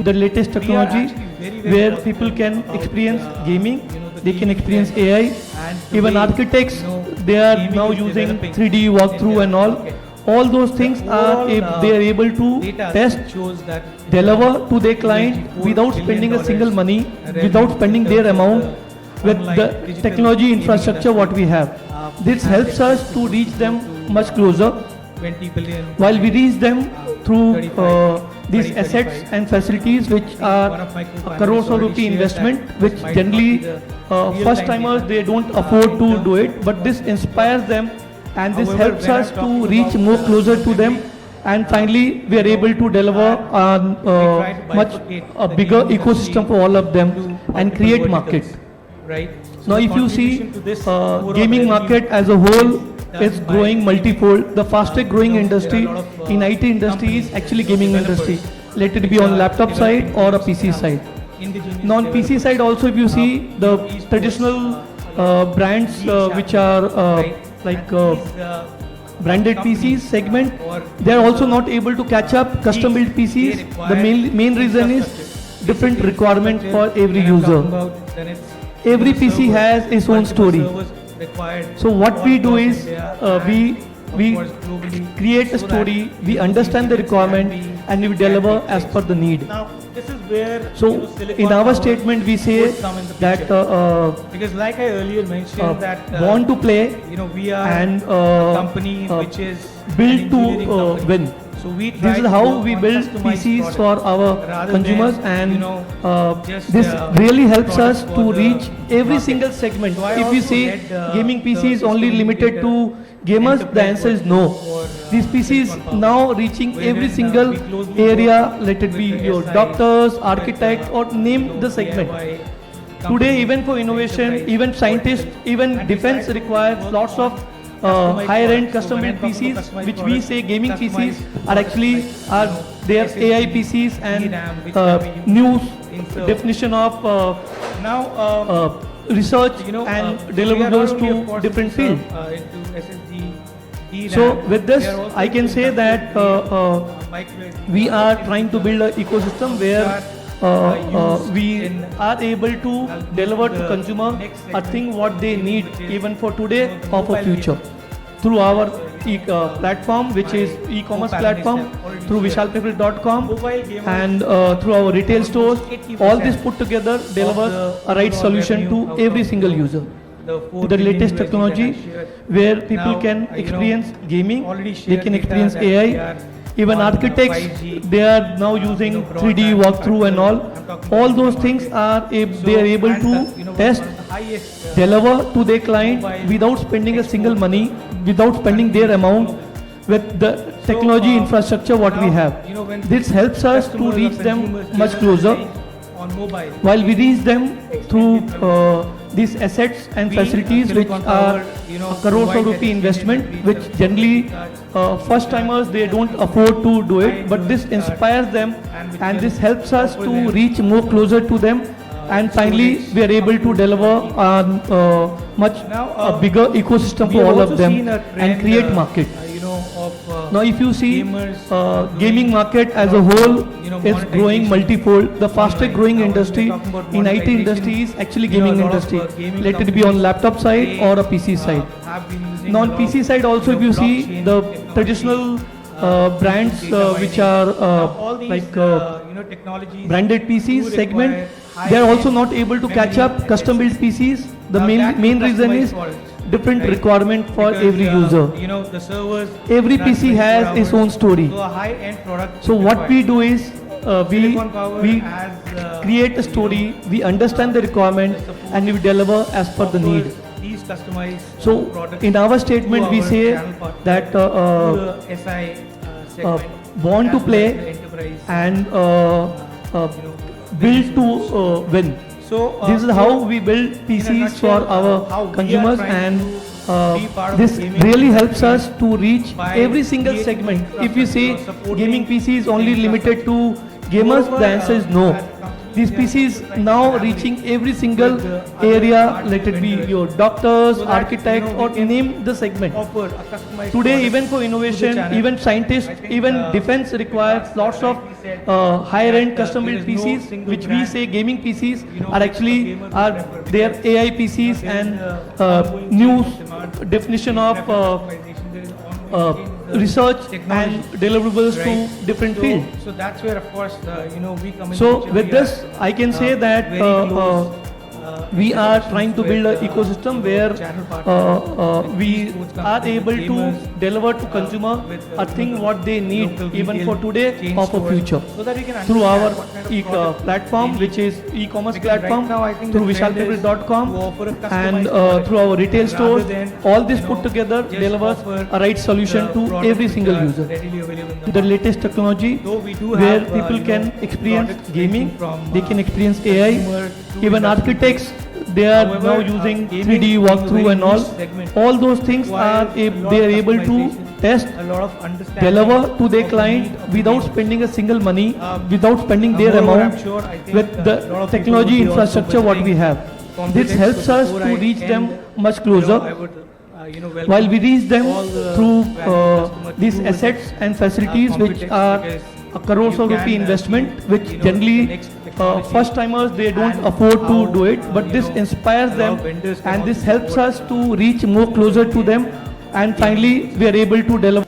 the latest technology where people can experience gaming, they can experience AI. Even architects, they are now using 3D walkthrough and all. All those things are they are able to test, deliver to their client without spending a single money, without spending their amount with the technology infrastructure what we have. This helps us to reach them much closer. While we reach them through these assets and facilities which are crores of rupee investment, which generally first timers they don't afford to do it, but this inspires them and this helps us to reach more closer to them, and finally we are able to deliver much a bigger ecosystem for all of them and create market. Now if you see gaming market as a whole is growing multifold. The fastest growing industry in IT industry is actually gaming industry. Let it be on laptop side or a PC side. Now on PC side also, if you see the traditional brands which are like branded PCs segment, they are also not able to catch up custom built PCs. The main reason is different requirement for every user. Every PC has its own story. So what we do is we create a story, we understand the requirement, and we deliver as per the need. Now, this is where So in our statement we say that because like I earlier mentioned that want to play we are and a company which is build to win. So we This is how we build PCs for our consumers, and this really helps us to reach every single segment. If you say gaming PC is only limited to gamers, the answer is no. These PCs now reaching every single area, let it be your doctors, architects, or name the segment. Today, even for innovation, even scientists, even defense requires lots of higher-end custom-built PCs, which we say gaming PCs are actually they are AI PCs, and new definition of research and deliverables to different fields. So with this, I can say that we are trying to build an ecosystem where we are able to deliver to consumer a thing what they need even for today or for future through our platform, which is e-commerce platform, through vishalpepper.com, and through our retail stores. All this put together delivers a right solution to every single user. The latest technology where people can experience gaming, they can experience AI. Even architects, they are now using 3D walkthrough and all. All those things are they are able to test, deliver to their client without spending a single money, without spending their amount with the technology infrastructure what we have. This helps us to reach them much closer. While we reach them through these assets and facilities which are crores of rupee investment, which generally first timers they don't afford to do it, but this inspires them and this helps us to reach more closer to them, and finally we are able to deliver much a bigger ecosystem for all of them and create market. Now if you see gaming market as a whole is growing multifold. The fastest growing industry in IT industry is actually gaming industry. Let it be on laptop side or a PC side. Now on PC side also, if you see the traditional brands which are like branded PCs segment, they are also not able to catch up custom built PCs. The main reason is different requirement for every user. Every PC has its own story. So what we do is we create a story, we understand the requirement, and we deliver as per the need. So in our statement we say that want to play and build to win. So this is how we build PCs for our consumers, and this really helps us to reach every single segment. If you say gaming PC is only limited to gamers, the answer is no. these PCs now reaching every single area, let it be your doctors, architects, or name the segment. offer a customized Today, product even for to innovation, the channel. even scientists, I think, even defense requires as lots of rightly said, higher-end that, custom-built there is no PCs, single which we brand, say gaming PCs you know, are which actually gamers would are prefer, their because, AI PCs there is and ongoing new change of demand, definition of customization, there is ongoing change in the research technology, and deliverables right? to different So- fields. So that's where, of course, we come in. So picture. with We this, are, I can say that very close, we are interactions trying to build with, an ecosystem where channel partners, with we esports are companies, able with to gamers, deliver to consumer with, a thing what they need local even retail for today chain or for stores, future. so that we can Through our understand what kind of product platform, they which need. is e-commerce Because right platform, now I think through the trend is vishalcapital.com to offer a and customized product through our retail rather stores, than, all this you put know, together just delivers offer a right solution the to products every which single are user. readily available in the The market. latest technology Though we do where have, people can products experience gaming, ranging from, they can experience AI, consumer to even industrial. architects, they are However, now using gaming 3D being a walkthrough very and all. niche segment All those things are requires a lot they are of able to customization, test, a lot of understanding deliver to their of the client need of the without gamer. spending a single money, Um, without spending their Moreover, amount I'm sure, I think, with a the lot of people technology would be also infrastructure what we visiting have. Computex. This helps So us before to I reach them end, much closer. I would, welcome While we reach them all the through valued customer these to assets and facilities which Computex, are because a crores you of rupee can, investment, which the generally next technology first timers they don't and afford to how, do it, but this inspires them vendors can and this also helps support us to reach more closer to them, and finally we are able to deliver